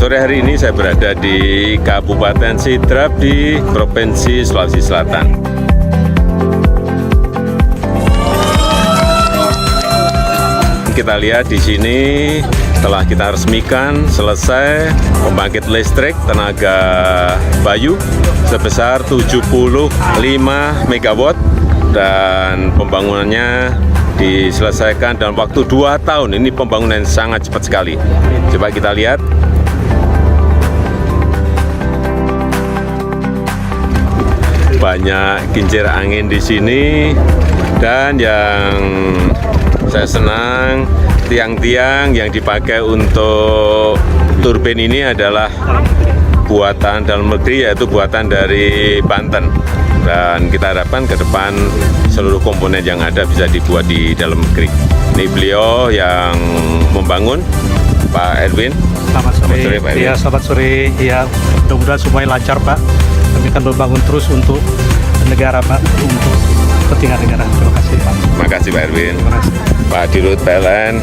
Sore hari ini saya berada di Kabupaten Sidrap di Provinsi Sulawesi Selatan. Kita lihat di sini telah kita resmikan selesai pembangkit listrik tenaga Bayu sebesar 75 MW dan pembangunannya diselesaikan dalam waktu 2 tahun. Ini pembangunan sangat cepat sekali. Coba kita lihat. Banyak kincir angin di sini dan yang saya senang tiang-tiang yang dipakai untuk turbin ini adalah buatan dalam negeri, yaitu buatan dari Banten. Dan kita harapkan ke depan seluruh komponen yang ada bisa dibuat di dalam negeri. Ini beliau yang membangun, Pak Erwin. Selamat sore, Pak Erwin. Iya, selamat sore. Iya, mudah-mudahan semuanya lancar, Pak. Kami akan membangun terus untuk negara, Pak, untuk kepentingan negara. Terima kasih, Pak. Terima kasih, Pak Erwin. Terima kasih. Pak Dirut PLN.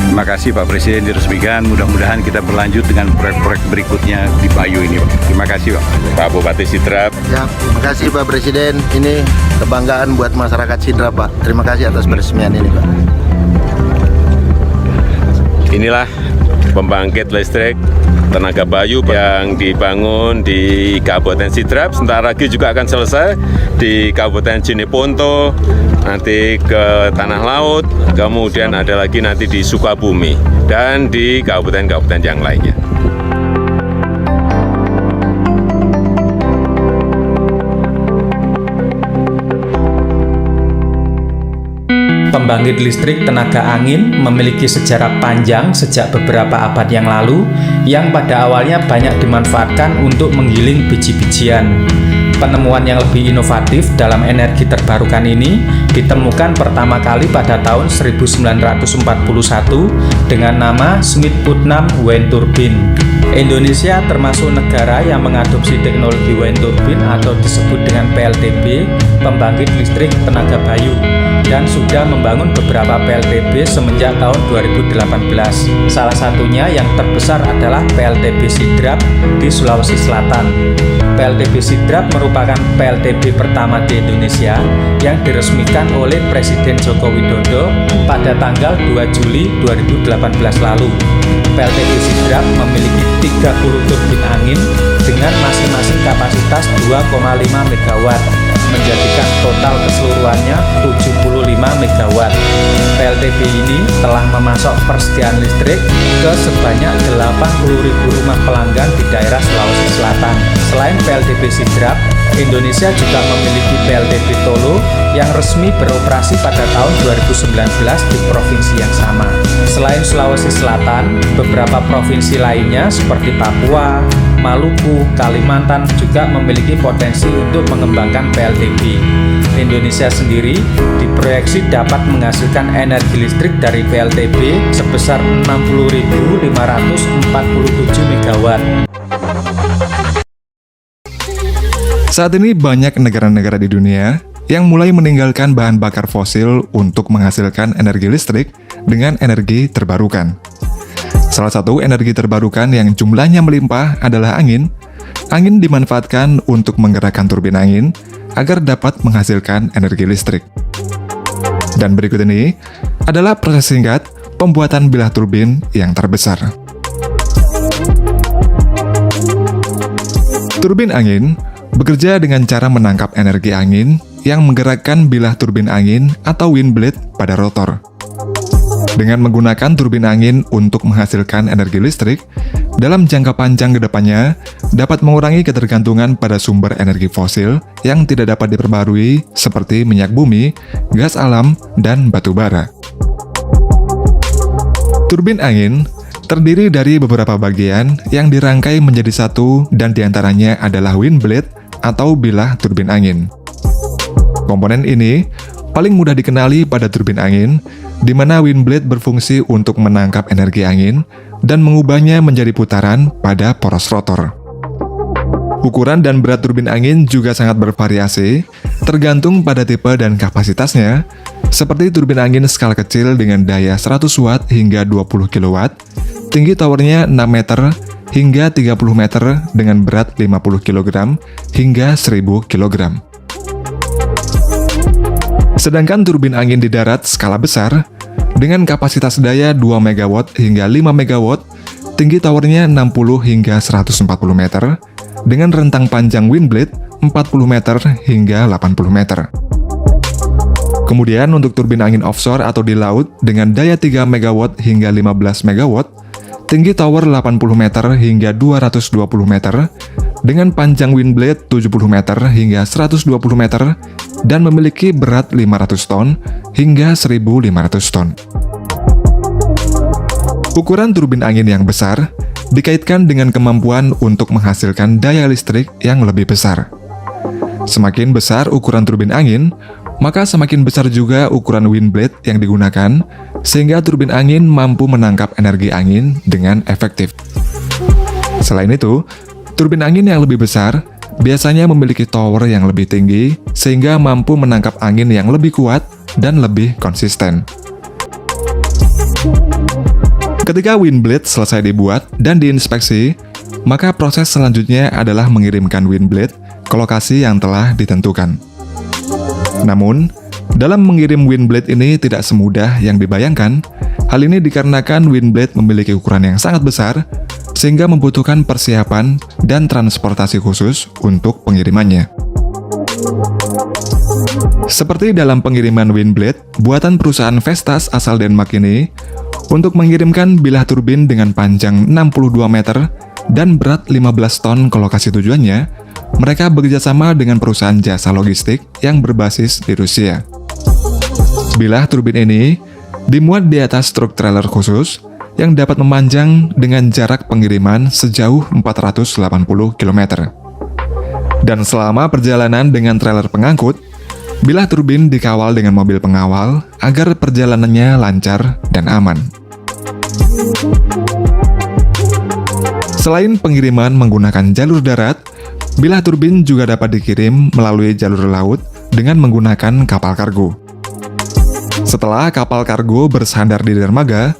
Terima kasih Pak Presiden diresmikan. Mudah-mudahan kita berlanjut dengan proyek-proyek berikutnya di Bayu ini, Pak. Terima kasih, Pak. Pak Bupati Sidrap. Ya, terima kasih Pak Presiden. Ini kebanggaan buat masyarakat Sidrap, Pak. Terima kasih atas peresmian ini, Pak. Inilah pembangkit listrik tenaga Bayu yang dibangun di Kabupaten Sidrap. Sebentar lagi juga akan selesai di Kabupaten Jeneponto, nanti ke Tanah Laut, kemudian ada lagi nanti di Sukabumi dan di kabupaten-kabupaten yang lainnya. Pembangkit listrik tenaga angin memiliki sejarah panjang sejak beberapa abad yang lalu yang pada awalnya banyak dimanfaatkan untuk menggiling biji-bijian. Penemuan yang lebih inovatif dalam energi terbarukan ini ditemukan pertama kali pada tahun 1941 dengan nama Smith-Putnam Wind Turbine. Indonesia termasuk negara yang mengadopsi teknologi wind turbine atau disebut dengan PLTB, pembangkit listrik tenaga Bayu, dan sudah membangun beberapa PLTB semenjak tahun 2018. Salah satunya yang terbesar adalah PLTB Sidrap di Sulawesi Selatan. PLTB Sidrap merupakan PLTB pertama di Indonesia yang diresmikan oleh Presiden Joko Widodo pada tanggal 2 Juli 2018 lalu. PLTB Sidrap memiliki 30 turbin angin dengan masing-masing kapasitas 2,5 MW, menjadikan total keseluruhannya 75 MW. PLTB ini telah memasok persediaan listrik ke sebanyak 80.000 rumah pelanggan di daerah Sulawesi Selatan. Selain PLTB Sidrap, Indonesia juga memiliki PLTB Tolo yang resmi beroperasi pada tahun 2019 di provinsi yang sama. Selain Sulawesi Selatan, beberapa provinsi lainnya seperti Papua, Maluku, Kalimantan juga memiliki potensi untuk mengembangkan PLTB. Indonesia sendiri diproyeksi dapat menghasilkan energi listrik dari PLTB sebesar 60.547 MW. Saat ini banyak negara-negara di dunia yang mulai meninggalkan bahan bakar fosil untuk menghasilkan energi listrik dengan energi terbarukan. Salah satu energi terbarukan yang jumlahnya melimpah adalah angin. Angin dimanfaatkan untuk menggerakkan turbin angin agar dapat menghasilkan energi listrik. Dan berikut ini adalah proses singkat pembuatan bilah turbin yang terbesar. Turbin angin bekerja dengan cara menangkap energi angin yang menggerakkan bilah turbin angin atau wind blade pada rotor. Dengan menggunakan turbin angin untuk menghasilkan energi listrik, dalam jangka panjang ke depannya dapat mengurangi ketergantungan pada sumber energi fosil yang tidak dapat diperbarui seperti minyak bumi, gas alam, dan batu bara. Turbin angin terdiri dari beberapa bagian yang dirangkai menjadi satu dan diantaranya adalah wind blade atau bilah turbin angin. Komponen ini paling mudah dikenali pada turbin angin, di mana wind blade berfungsi untuk menangkap energi angin dan mengubahnya menjadi putaran pada poros rotor. Ukuran dan berat turbin angin juga sangat bervariasi, tergantung pada tipe dan kapasitasnya, seperti turbin angin skala kecil dengan daya 100 watt hingga 20 kW, tinggi towernya 6 meter hingga 30 meter dengan berat 50 kg hingga 1000 kg. Sedangkan turbin angin di darat skala besar dengan kapasitas daya 2 MW hingga 5 MW, tinggi towernya 60 hingga 140 meter dengan rentang panjang wind blade 40 meter hingga 80 meter. Kemudian untuk turbin angin offshore atau di laut dengan daya 3 MW hingga 15 MW, tinggi tower 80 meter hingga 220 meter, dengan panjang wind blade 70 meter hingga 120 meter, dan memiliki berat 500 ton hingga 1.500 ton. Ukuran turbin angin yang besar dikaitkan dengan kemampuan untuk menghasilkan daya listrik yang lebih besar. Semakin besar ukuran turbin angin, maka semakin besar juga ukuran wind blade yang digunakan, sehingga turbin angin mampu menangkap energi angin dengan efektif. Selain itu, turbin angin yang lebih besar biasanya memiliki tower yang lebih tinggi, sehingga mampu menangkap angin yang lebih kuat dan lebih konsisten. Ketika wind blade selesai dibuat dan diinspeksi, maka proses selanjutnya adalah mengirimkan wind blade ke lokasi yang telah ditentukan. Namun, dalam mengirim wind blade ini tidak semudah yang dibayangkan. Hal ini dikarenakan wind blade memiliki ukuran yang sangat besar, sehingga membutuhkan persiapan dan transportasi khusus untuk pengirimannya. Seperti dalam pengiriman wind blade buatan perusahaan Vestas asal Denmark ini, untuk mengirimkan bilah turbin dengan panjang 62 meter dan berat 15 ton ke lokasi tujuannya, mereka bekerjasama dengan perusahaan jasa logistik yang berbasis di Rusia. Bilah turbin ini dimuat di atas truk trailer khusus yang dapat memanjang dengan jarak pengiriman sejauh 480 km. Dan selama perjalanan dengan trailer pengangkut, bilah turbin dikawal dengan mobil pengawal agar perjalanannya lancar dan aman. Selain pengiriman menggunakan jalur darat, bilah turbin juga dapat dikirim melalui jalur laut dengan menggunakan kapal kargo. Setelah kapal kargo bersandar di dermaga,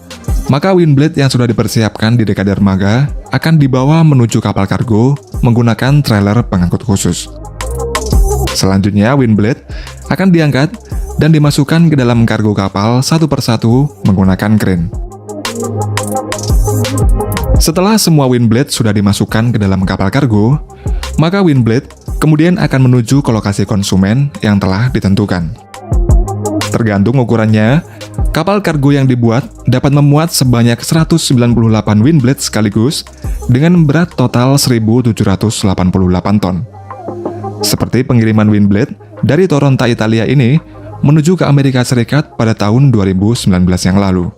maka wind blade yang sudah dipersiapkan di dekat dermaga akan dibawa menuju kapal kargo menggunakan trailer pengangkut khusus. Selanjutnya, wind blade akan diangkat dan dimasukkan ke dalam kargo kapal satu persatu menggunakan kren. Setelah semua wind blade sudah dimasukkan ke dalam kapal kargo, maka wind blade kemudian akan menuju ke lokasi konsumen yang telah ditentukan. Tergantung ukurannya, kapal kargo yang dibuat dapat memuat sebanyak 198 wind blade sekaligus dengan berat total 1.788 ton. Seperti pengiriman wind blade dari Toronto, Italia ini menuju ke Amerika Serikat pada tahun 2019 yang lalu.